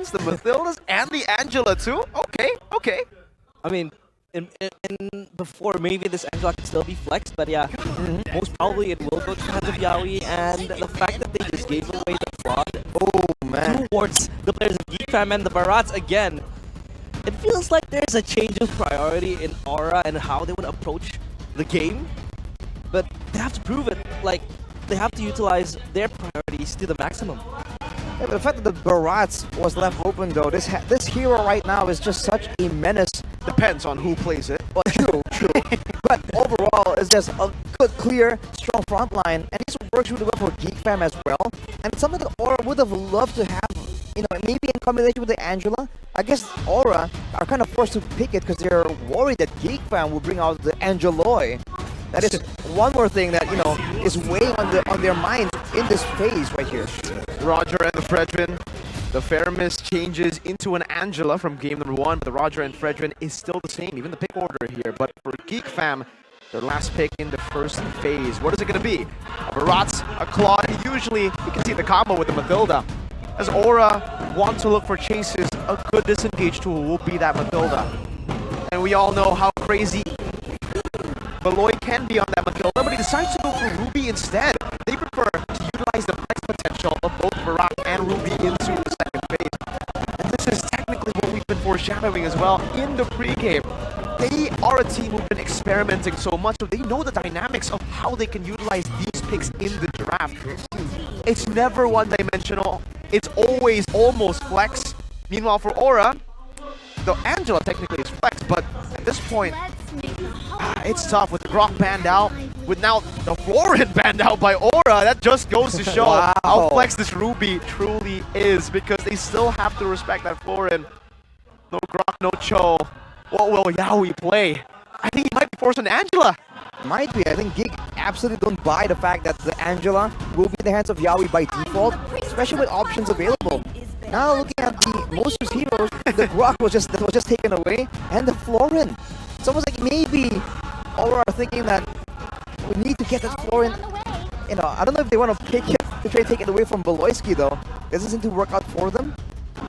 Falcons, the Mathildas, and the Angela too? Okay, okay. I mean, in before maybe this Angela can still be flexed, but yeah, most probably it will go to the hands of Yaoi, and the fact that they just gave away the fraud towards the players of GEEK Fam and the Barats again, it feels like there's a change of priority in Aura and how they would approach the game, but they have to prove it. Like, they have to utilize their priorities to the maximum. Yeah, but the fact that the Barats was left open though, this hero right now is just such a menace. Depends on who plays it. Well, true. But overall, it's just a good, clear, strong front line, and this works really well for GEEK Fam as well. And it's something that Aura would have loved to have, you know, maybe in combination with the Angela. I guess Aura are kind of forced to pick it because they're worried that GEEK Fam will bring out the Angeloi. That is one more thing that, you know, is weighing on their minds in this phase right here. Roger and the Fredrin. The Feramis changes into an Angela from game number 1, but the Roger and Fredrin is still the same, even the pick order here. But for GEEK Fam, their last pick in the first phase. What is it going to be? A Barats, a Claude. Usually, you can see the combo with the Mathilda. As Aura wants to look for chases, a good disengage tool will be that Mathilda. And we all know how crazy Beloy can be on that Mathilda, but he decides to go for Ruby instead. They prefer to utilize the flex potential of both Barat and Ruby into the second phase. And this is technically what we've been foreshadowing as well in the pregame. They are a team who've been experimenting so much, so they know the dynamics of how they can utilize these picks in the draft. It's never one-dimensional. It's always almost flex. Meanwhile, for Aura, the Angela technically is flex, but at this point, it's tough with the Grok banned out, with now the Florin banned out by Aura. That just goes to show how flex this Ruby truly is, because they still have to respect that Florin. No Grok, no Cho. What will Yaoi play? I think he might be forced on Angela. Might be. I think GEEK absolutely don't buy the fact that the Angela will be in the hands of Yaoi by default, especially with options available. Now looking at the most used heroes, the Grok was just taken away, and the Florin. It's almost like maybe Aura are thinking that we need to get that Florin. You know, I don't know if they want to pick it to try to take it away from Beloyski though. Doesn't seem to work out for them.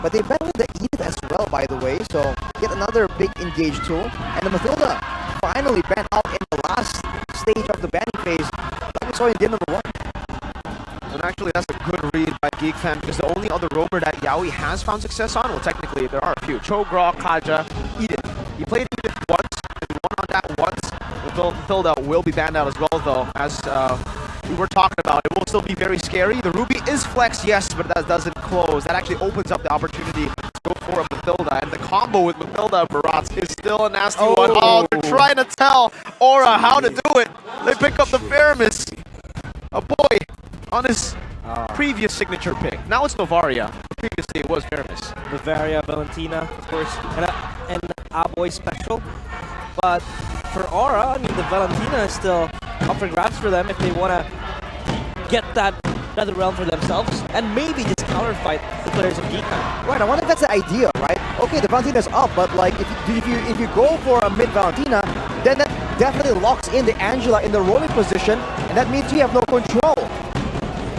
But they banned the Edith as well, by the way, so yet another big engage tool. And the Mathilda finally banned out in the last stage of the banning phase, like we saw in game number 1. And actually, that's a good read by GEEK Fam, because the only other roamer that Yaoi has found success on, well, technically, there are a few. Cho, Grok, Kaja, Edith. He played Edith once, and won on that once. Mathilda will be banned out as well, though, as we were talking about. It will still be very scary. The Ruby is flexed, yes, but that doesn't close. That actually opens up the opportunity to go for a Mathilda. And the combo with Mathilda and Barats is still a nasty one. Oh, they're trying to tell Aura how to do it. They pick up the Feramis. A boy on his previous signature pick. Now it's Novaria. Previously it was Feramis. Novaria, Valentina, of course, and Aboy special. But for Aura, I mean, the Valentina is still up for grabs for them if they want to get that other realm for themselves and maybe just counterfight the players of GEEK Fam. Right, I wonder if that's the idea, right? Okay, the Valentina's up, but like if you go for a mid Valentina, then that definitely locks in the Angela in the roaming position, and that means you have no control.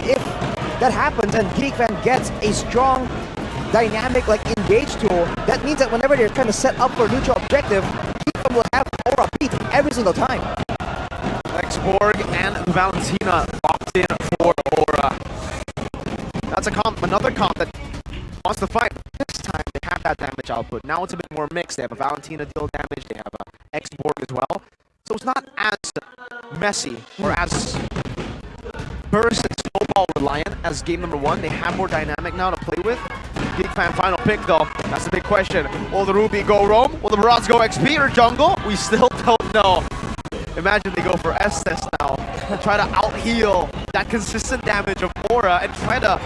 If that happens and GEEK Fam gets a strong, dynamic like engage tool, that means that whenever they're trying to set up for a neutral objective, GEEK Fam will have Aura beat every single time. Xborg and Valentina locked in for Aura. That's another comp that wants to fight. This time they have that damage output. Now it's a bit more mixed. They have a Valentina deal damage. They have a Xborg as well. So it's not as messy or as burst and snowball reliant as game number 1. They have more dynamic now to play with. GEEK Fam final pick though. That's the big question. Will the Ruby go roam? Will the Barats go XP or jungle? We still don't know. Imagine they go for Estes now and try to out-heal that consistent damage of Aura and try to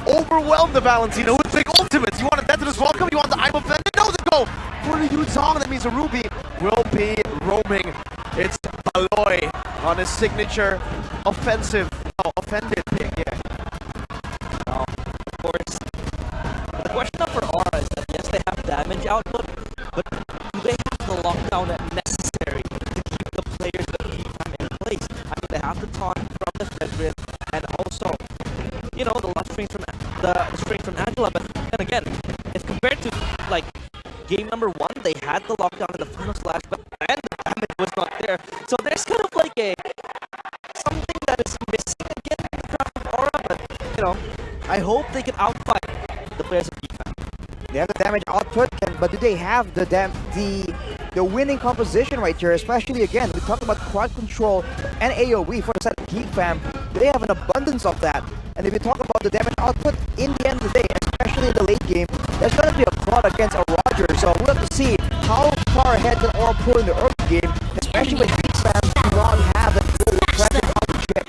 overwhelm the Valentina with big ultimates. You want a Death to this Welcome? You want the I'm Offended? No, they go for the Yuzong. That means the Ruby will be roaming. It's Beloy on his signature offended pick. Yeah. Well, of course, the question for Aura is that yes, they have damage output, but do they have the lockdown necessary to keep the players of GEEK Fam in place? I mean, they have the taunt from the Fedrin and also, you know, the left string from the string from Angela. But then again, compared to like game number 1, they had the lockdown in the final slash, but then the damage was not there. So there's kind of like a something that is missing again in the craft of Aura, but you know, I hope they can outfight the players of GEEK. They have the damage output, but do they have the winning composition right here? Especially again, we talked about quad control and AoE for the side of GEEK fam. They have an abundance of that. And if you talk about the damage output, in the end of the day, especially in the late game, there's going to be a plot against a Roger. So we'll have to see how far ahead can Aura pull in the early game, especially when GEEK fam do not have that good pressure on the chip.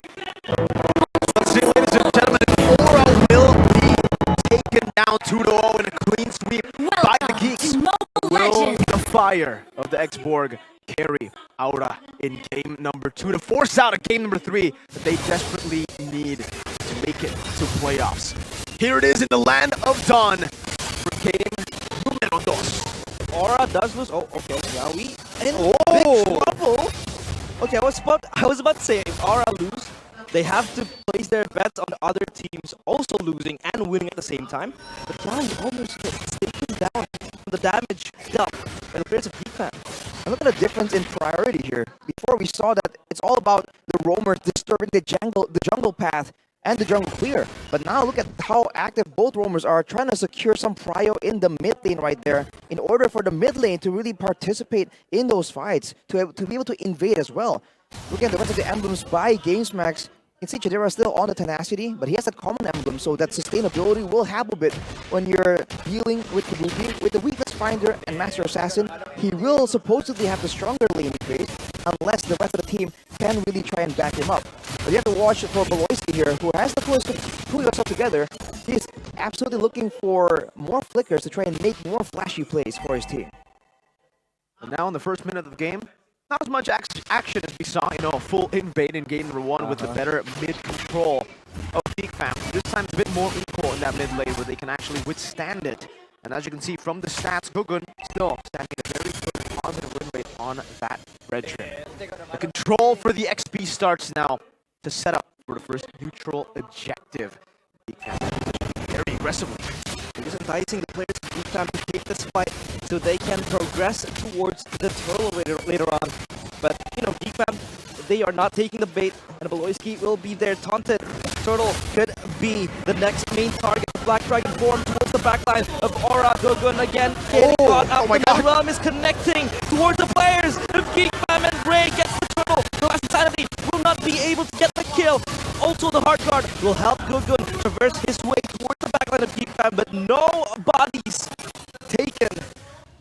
Let's see, ladies and gentlemen, Aura will be taken down 2-0 in a clean sweep by the Geeks. Will the fire of the X-Borg carry Aura in game number 2 to force out a game number 3 that they desperately need to make it to playoffs? Here it is in the land of Dawn for game numero 2. Aura does lose. Oh, okay. Yawi in big trouble. Okay, I was about to say, if Aura lose, they have to place their bets on the other teams also losing and winning at the same time. But Yawi almost gets taken down from the damage dealt by the players of GEEK fam. And look at the difference in priority here. Before we saw that it's all about the roamers disturbing the jungle path and the jungle clear. But now look at how active both roamers are, trying to secure some prio in the mid lane right there in order for the mid lane to really participate in those fights, to be able to invade as well. Look at the rest of the emblems by GamesMax. You can see Chidera still on the tenacity, but he has that common emblem, so that sustainability will help a bit when you're dealing with Kabuki. With the Weakness Finder and Master Assassin, he will supposedly have the stronger lane phase, unless the rest of the team can really try and back him up. But you have to watch for Maloysia here, who has the pull himself together. He's absolutely looking for more flickers to try and make more flashy plays for his team. And now in the first minute of the game, not as much action as we saw, a full invade in game number 1 with the better mid-control of GEEK fam. This time it's a bit more equal in that mid lane where they can actually withstand it. And as you can see from the stats, Gugun still standing a very good positive win rate on that red trim. The control for the XP starts now to set up for the first neutral objective. GEEK fam very aggressively. It is enticing the players of GEEK fam to take this fight so they can progress towards the turtle later on. But, GEEK fam, they are not taking the bait, and Baloyski will be there taunted. Turtle could be the next main target. Black Dragon form towards the backline of Aura. Gugun again getting caught out. The realm is connecting towards the players of GEEK fam, and Ray gets the turtle. The last insanity will not be able to get the kill. Also, the hard guard will help Gugun traverse his way towards the backline of GEEK fam, but no bodies taken.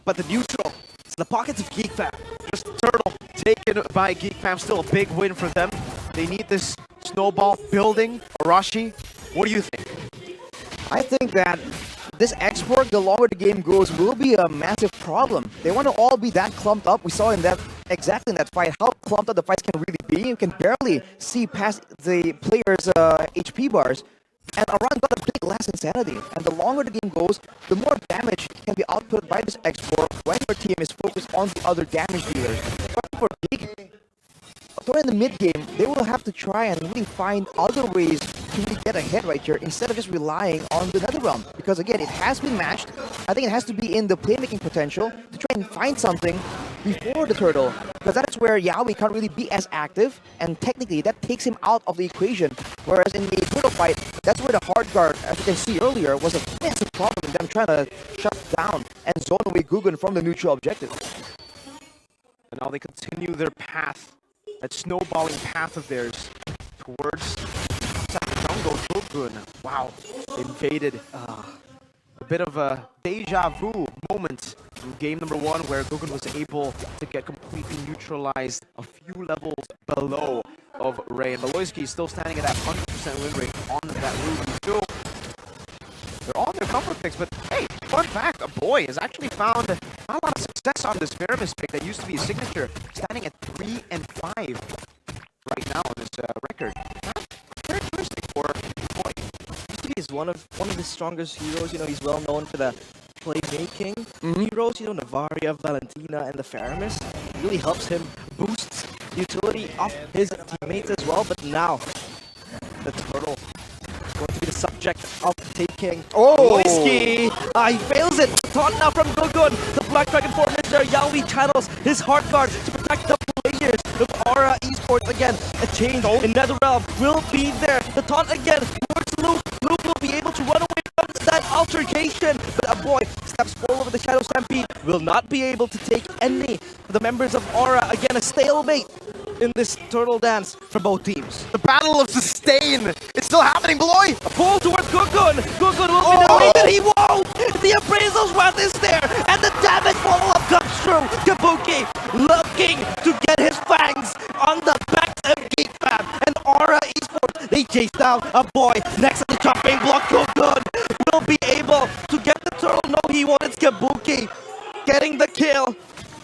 But the neutral, it's the pockets of GEEK fam. Just turtle taken by GEEK fam, still a big win for them. They need this snowball building. Arashi, what do you think? I think that this X-Borg, the longer the game goes, will be a massive problem. They want to all be that clumped up. We saw exactly in that fight how clumped up the fights can really be. You can barely see past the players' HP bars. And Aran got a big less insanity. And the longer the game goes, the more damage can be output by this X-Borg when your team is focused on the other damage dealers. But for GEEK, in the mid game, they will have to try and really find other ways to really get ahead right here instead of just relying on the NetherRealm. Because again, it has been matched. I think it has to be in the playmaking potential to try and find something before the turtle. Because that's where Yawi can't really be as active, and technically that takes him out of the equation. Whereas in the turtle fight, that's where the hard guard, as you can see earlier, was a massive problem in them trying to shut down and zone away Gugun from the neutral objective. And now they continue their path, that snowballing path of theirs towards jungle. Gugun, wow, invaded. A bit of a deja vu moment in game number 1 where Gugun was able to get completely neutralized a few levels below of Ray. And Baloyski is still standing at that 100% win rate on that Ruby. Still, they're all their comfort picks, but hey, fun fact, a boy has actually found not a lot of success on this Veramis pick that used to be a signature, standing at 3 and 5 right now on this record. Not characteristic for a boy. He's one of the strongest heroes. He's well known for the playmaking heroes. Navaria, Valentina, and the Faramis. It really helps him boost the utility of his teammates as well. But now, the turtle is going to be the subject of taking Oh! Whiskey. He fails it. Taunt now from Gugun. The Black Dragon form is there. Yaoi channels his heart guard to protect the players of Aura Esports. Again, a change in NetherRealm will be there. The taunt again towards Luke. Luke will be able to run away from that altercation. But a boy steps forward with the Shadow Stampede. Will not be able to take any of the members of Aura. Again, a stalemate in this turtle dance for both teams. The battle of sustain is still happening, Beloy. A pull towards Gugun. Gugun will be the way that he won't. The appraisal's wrath is there, and the damage follow-up comes through. Kabuki looking to get his fangs on the back of GEEK Fam and Aura Esports. They chase down a boy next to the chopping block. Gugun will be able to get the turtle. No, he wanted Kabuki getting the kill.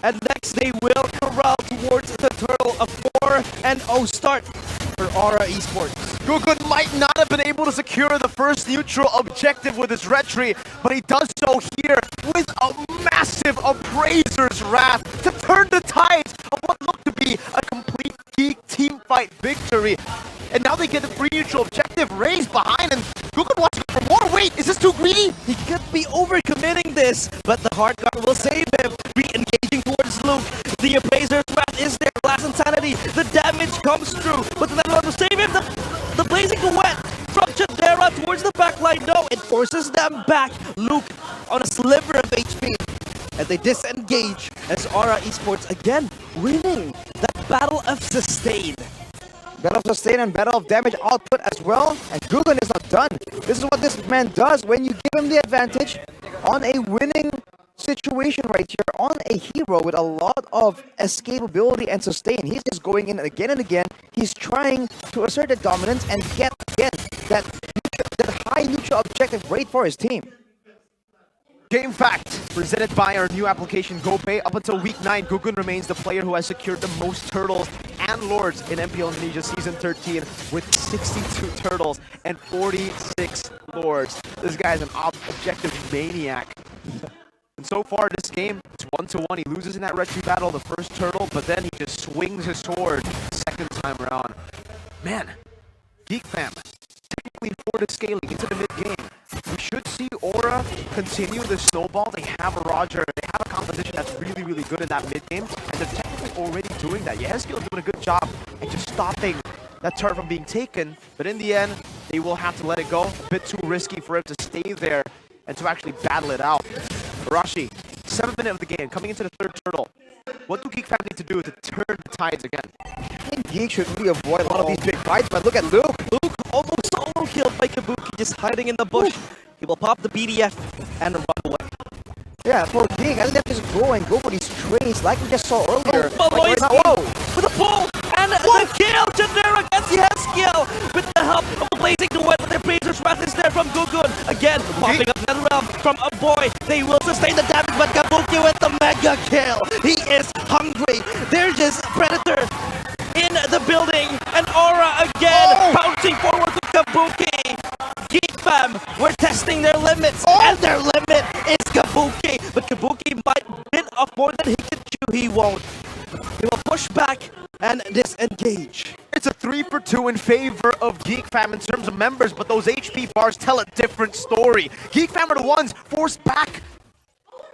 And next they will corral towards the turtle. A 4-0 start for Aura Esports. Gugun might not have been able to secure the first neutral objective with his retry, but he does so here with a massive Appraiser's Wrath to turn the tides of what looked to be a complete GEEK teamfight victory. And now they get the free neutral objective raised behind, and Gugun wants to go for more. Wait, is this too greedy? He could be overcommitting this, but the hard guard will save him. Re-engaging towards Luke. The Appraiser's Wrath is there. Last Insanity. The damage comes through, but the Netherlands will save him. The Blazing Duet from Chidera towards the backline. No, it forces them back. Luke on a sliver of HP. And they disengage as Aura Esports again winning that battle of sustain. Battle of sustain and battle of damage output as well. And Gugun is not done. This is what this man does when you give him the advantage on a winning situation right here, on a hero with a lot of escapability and sustain. He's just going in again and again. He's trying to assert the dominance and get again that high neutral objective rate for his team. Game Fact, presented by our new application GoPay. Up until week 9, Gugun remains the player who has secured the most turtles and lords in MPL Indonesia Season 13 with 62 turtles and 46 lords. This guy's an objective maniac. And so far this game, it's 1-1. He loses in that retry battle, the first turtle, but then he just swings his sword second time around. Man, GEEK Fam, technically forward scaling into the mid-game. We should see Aura continue the snowball. They have a Roger, they have a composition that's really, really good in that mid-game, and they're technically already doing that. Yehezkiel's doing a good job at just stopping that turret from being taken, but in the end, they will have to let it go. A bit too risky for him to stay there and to actually battle it out. Arashi, 7th minute of the game, coming into the third turtle. What do GEEK Fam need to do to turn the tides again? I think GEEK should really avoid a lot of these big fights, but look at Luke. Luke almost solo killed by Kabuki, just hiding in the bush. He will pop the BDF and run away. Yeah, for GEEK, I think they just go for these trades like we just saw earlier. Like right now, with a pull and the kill. Chidera gets Yehezkiel with the help of the Blazing Duet, but their Appraiser's Wrath is there from Gugun. Again, popping up NetherRealm from a boy. They will sustain the damage, but Kabuki with the mega kill. He is hungry. They're just Predator in the building, and Aura again bouncing forward with Kabuki. GEEK Fam, we're testing their limits, and their limit is Kabuki. But Kabuki might bit off more than he can chew. He won't. He will push back and disengage. It's a 3-for-2 in favor of GEEK Fam in terms of members, but those HP bars tell a different story. GEEK Fam are the ones forced back.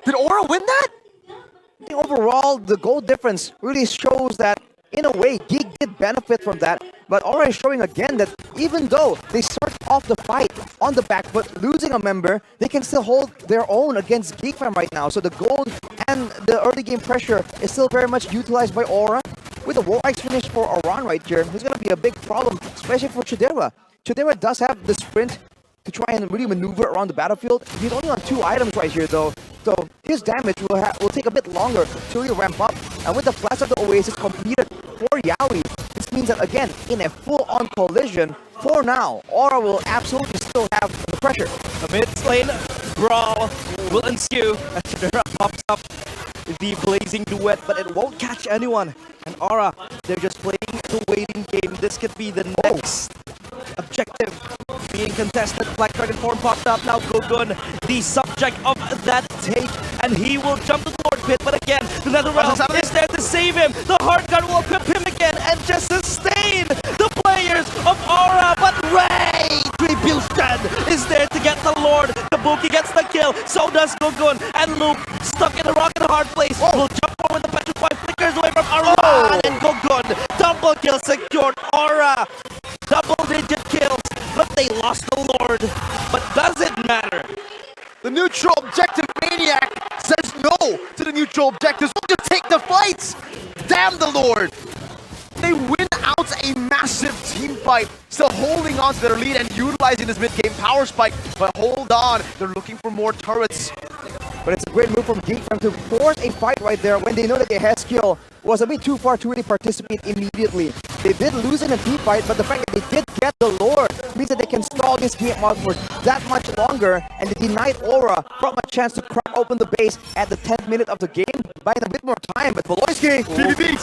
Did Aura win that? I think overall, the goal difference really shows that, in a way, GEEK did benefit from that, but Aura is showing again that even though they start off the fight on the back foot, losing a member, they can still hold their own against GEEK Fam right now. So the gold and the early game pressure is still very much utilized by Aura. With a War Axe finish for Aran right here, there's going to be a big problem, especially for Chidera. Chidera does have the sprint to try and really maneuver around the battlefield. He's only on 2 items right here though, so his damage will take a bit longer to really ramp up. And with the Blast of the Oasis completed for Yaoi, this means that again, in a full-on collision, for now, Aura will absolutely still have the pressure. A mid-lane brawl will ensue as Chidera pops up the Blazing Duet, but it won't catch anyone. And Aura, they're just playing the waiting game. This could be the next objective being contested. Black Dragon form popped up now. Gugun, the subject of that take, and he will jump to the Lord Pit. But again, the NetherRealm is there to save him. The Heart Guard will equip him again and just sustain the players of Aura. But Retribution is there to get the Lord. Kabuki gets the kill. So does Gugun. And Luke, stuck in a rock in a hard place, will jump forward. The Petrify flickers away from Aran. And Gugun, double kill secured. Aura, double-digit kills. But they lost the Lord. But does it matter? The neutral objective maniac says no to the neutral objectives. Look to take the fights. Damn the Lord. They win out a massive team fight, still holding on to their lead and utilizing this mid-game power spike. But hold on, they're looking for more turrets. But it's a great move from GEEK to force a fight right there when they know that their head skill was a bit too far to really participate immediately. They did lose in a team fight, but the fact that they did get the Lord means that they can stall this game out for that much longer, and they denied Aura from a chance to crack open the base at the 10th minute of the game, buying a bit more time. But Voloisky,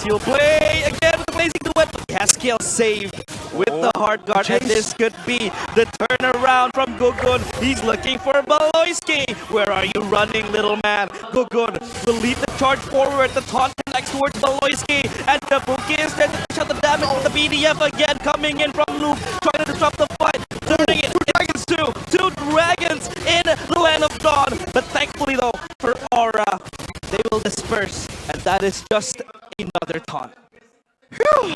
He'll play again with amazing duet. Haskill saved with the hard guard, and this could be the turnaround from Gugun. He's looking for Voloisky. Where are you running, little man? Gugun will lead the charge forward. The taunt connects towards Voloisky, and Kabuki is there to shut the damage. The BDF again coming in from Luke, trying to disrupt the fight, turning it into two dragons in the Land of Dawn. But thankfully though, for Aura, they will disperse, and that is just another taunt. Phew.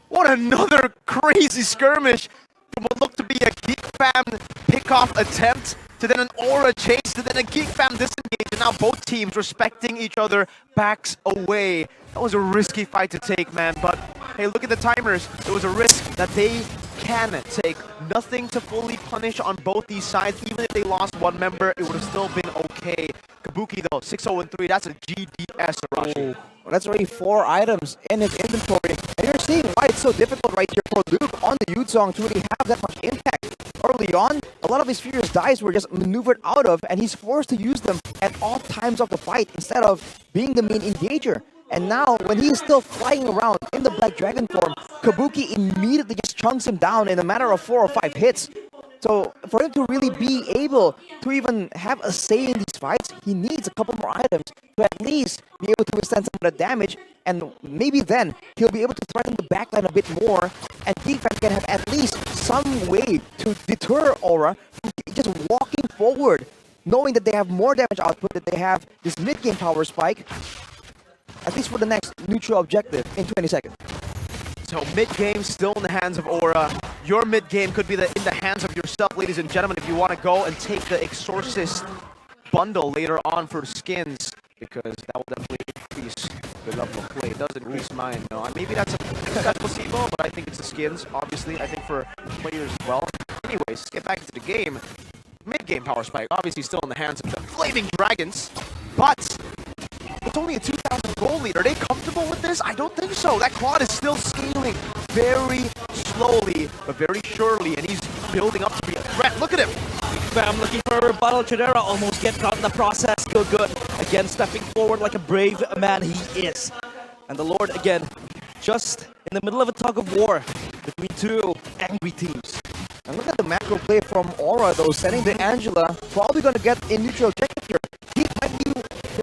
What another crazy skirmish from what looked to be a Geek Fam pick-off attempt to then an Aura chase to then a Geek Fam disengage, and now both teams respecting each other, backs away. That was a risky fight to take, man, but hey, look at the timers. It was a risk that they can take. Nothing to fully punish on both these sides. Even if they lost one member, it would have still been okay. Kabuki though, 6-0-3, that's a GDS, Arashi. well, that's already 4 items in his inventory. And you're seeing why it's so difficult right here for Luke on the Yuuzong to really have that much impact. Early on, a lot of his furious dice were just maneuvered out of, and he's forced to use them at all times of the fight instead of being the main engager. And now, when he is still flying around in the Black Dragon form, Kabuki immediately just chunks him down in a matter of 4 or 5 hits. So, for him to really be able to even have a say in these fights, he needs a couple more items to at least be able to withstand some of the damage, and maybe then he'll be able to threaten the backline a bit more, and defense can have at least some way to deter Aura from just walking forward, knowing that they have more damage output, that they have this mid-game power spike, at least for the next neutral objective in 20 seconds. So mid-game still in the hands of Aura. Your mid-game could be in the hands of yourself, ladies and gentlemen, if you want to go and take the Exorcist bundle later on for skins, because that will definitely increase the level of play. It does increase mine, no. Maybe that's a placebo, but I think it's the skins, obviously. I think for players as well. Anyways, let's get back into the game. Mid-game power spike, obviously still in the hands of the Flaming Dragons, but it's only a 2,000 gold lead. Are they comfortable with this? I don't think so. That quad is still scaling very slowly, but very surely, and he's building up to be a threat. Look at him. Fam looking for a rebuttal. Chidera almost gets caught in the process. Good. Again, stepping forward like a brave man he is. And the Lord, again, just in the middle of a tug of war between two angry teams. And look at the macro play from Aura, though, sending the Angela. Probably going to get a neutral objective here. He might be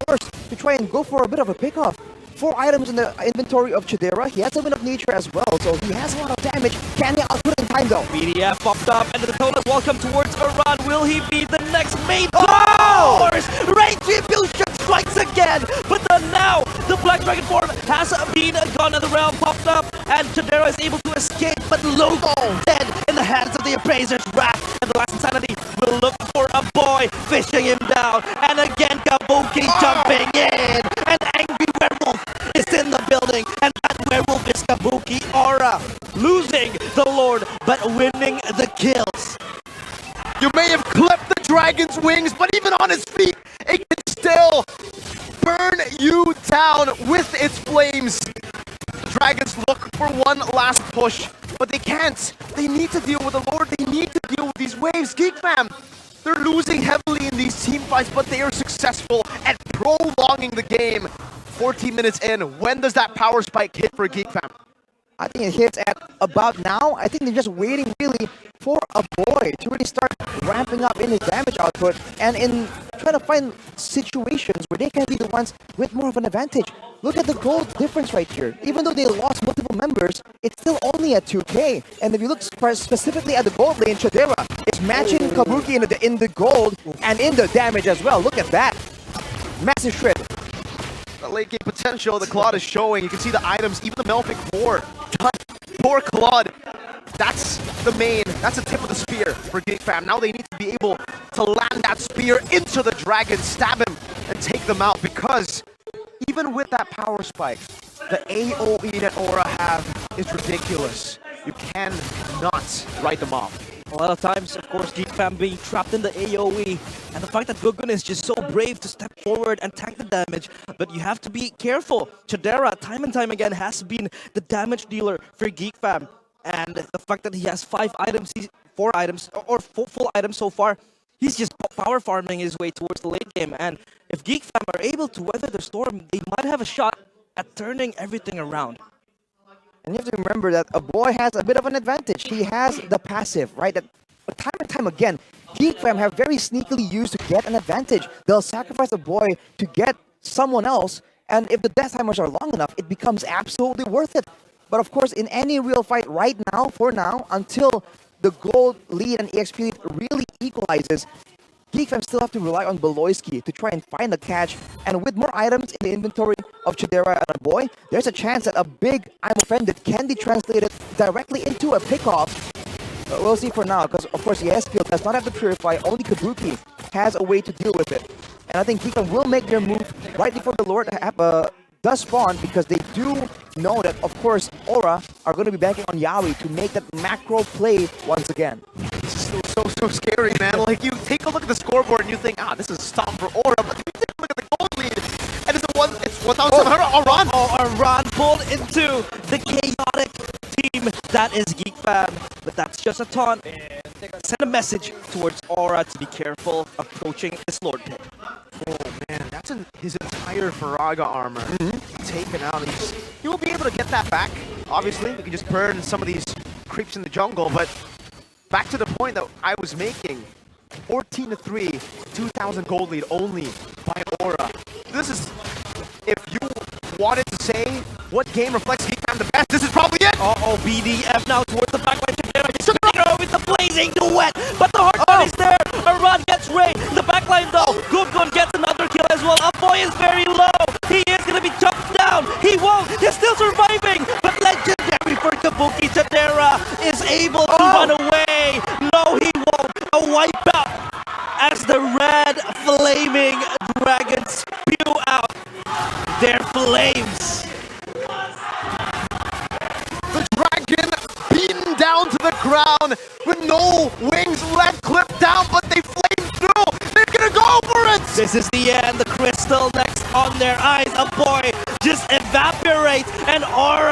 forced to try and go for a bit of a pickoff. 4 items in the inventory of Chidera. He has a bit of nature as well, so he has a lot of damage. Can he output in time, though? BDF popped up, and the Tonas welcome towards Iran. Will he be the next main force? Retribution strikes again, but now the Black Dragon form has been gone, and the realm popped up, and Chidera is able to escape, but Logo dead in the hands of the Appraiser's wrath, and the last Insanity will look for a boy, fishing him down, and again Kabuki jumping in, and Angry Werewolf is in the building, and that werewolf is Kabuki. Aura losing the Lord, but winning the kills. You may have clipped the dragon's wings, but even on its feet, it can still burn you down with its flames. The dragons look for one last push, but they can't. They need to deal with the Lord. They need to deal with these waves. Geek Fam, they're losing heavily in these team fights, but they are successful at prolonging the game. 14 minutes in, when does that power spike hit for Geek Fam? I think it hits at about now. I think they're just waiting really for a boy to really start ramping up in his damage output and in trying to find situations where they can be the ones with more of an advantage. Look at the gold difference right here. Even though they lost multiple members, it's still only at 2k. And if you look specifically at the gold lane, Chidera is matching Kabuki in the gold and in the damage as well. Look at that. Massive shred. The late game potential the Claude is showing. You can see the items, even the Melpic 4. Poor Claude. That's the main, that's the tip of the spear for GEEK fam. Now they need to be able to land that spear into the dragon, stab him, and take them out, because even with that power spike, the AoE that Aura have is ridiculous. You cannot write them off. A lot of times, of course, GEEK fam being trapped in the AoE, and the fact that Gugun is just so brave to step forward and tank the damage, but you have to be careful. Chidera, time and time again, has been the damage dealer for GEEK fam, and the fact that he has 4 items, or full items so far, he's just power farming his way towards the late game, and if GEEK fam are able to weather the storm, they might have a shot at turning everything around. And you have to remember that a boy has a bit of an advantage. He has the passive, right? That time and time again, GEEK fam have very sneakily used to get an advantage. They'll sacrifice a boy to get someone else, and if the death timers are long enough, it becomes absolutely worth it. But of course, in any real fight right now, for now, until the gold lead and EXP lead really equalizes, GEEK fam still have to rely on Beloyski to try and find the catch, and with more items in the inventory of Chidera and a boy, there's a chance that a big "I'm offended" can be translated directly into a pickoff. We'll see for now, because of course Yeskill does not have to purify, only Kabuki has a way to deal with it. And I think GEEK fam will make their move right before the Lord does spawn, because they do know that, of course, Aura are going to be banking on Yaoi to make that macro play once again. This is so scary, man. Like, you take a look at the scoreboard and you think, this is tough for Aura, but you take a look at the gold lead, and it's 1,700. Aran! Aran pulled into the chaotic team that is GEEK fam, but that's just a taunt. Send a message towards Aura to be careful approaching this Lord pit. Oh man, that's his entire Faraga armor taken out. He will be able to get that back. Obviously, we can just burn some of these creeps in the jungle, but back to the point that I was making, 14-3, 2,000 gold lead only by Aura. This is, if you wanted to say what game reflects GEEK fam the best, this is probably it! BDF now towards the backline. With the blazing duet, but the hard is there. Aran gets Ray. The backline though, Gugun gets another kill as well. Apoy is very low. He is gonna be chopped down. He won't. He's still surviving. But legendary for Kabuki. Chidera is able to run away. No, he won't. A wipeout as the red flaming dragons spew out their flames. The dragon beaten down to the ground with no wings left, clipped down, but they flame through. They're gonna go for it. This is the end. The crystal next on their eyes. A boy just evaporates, and Aura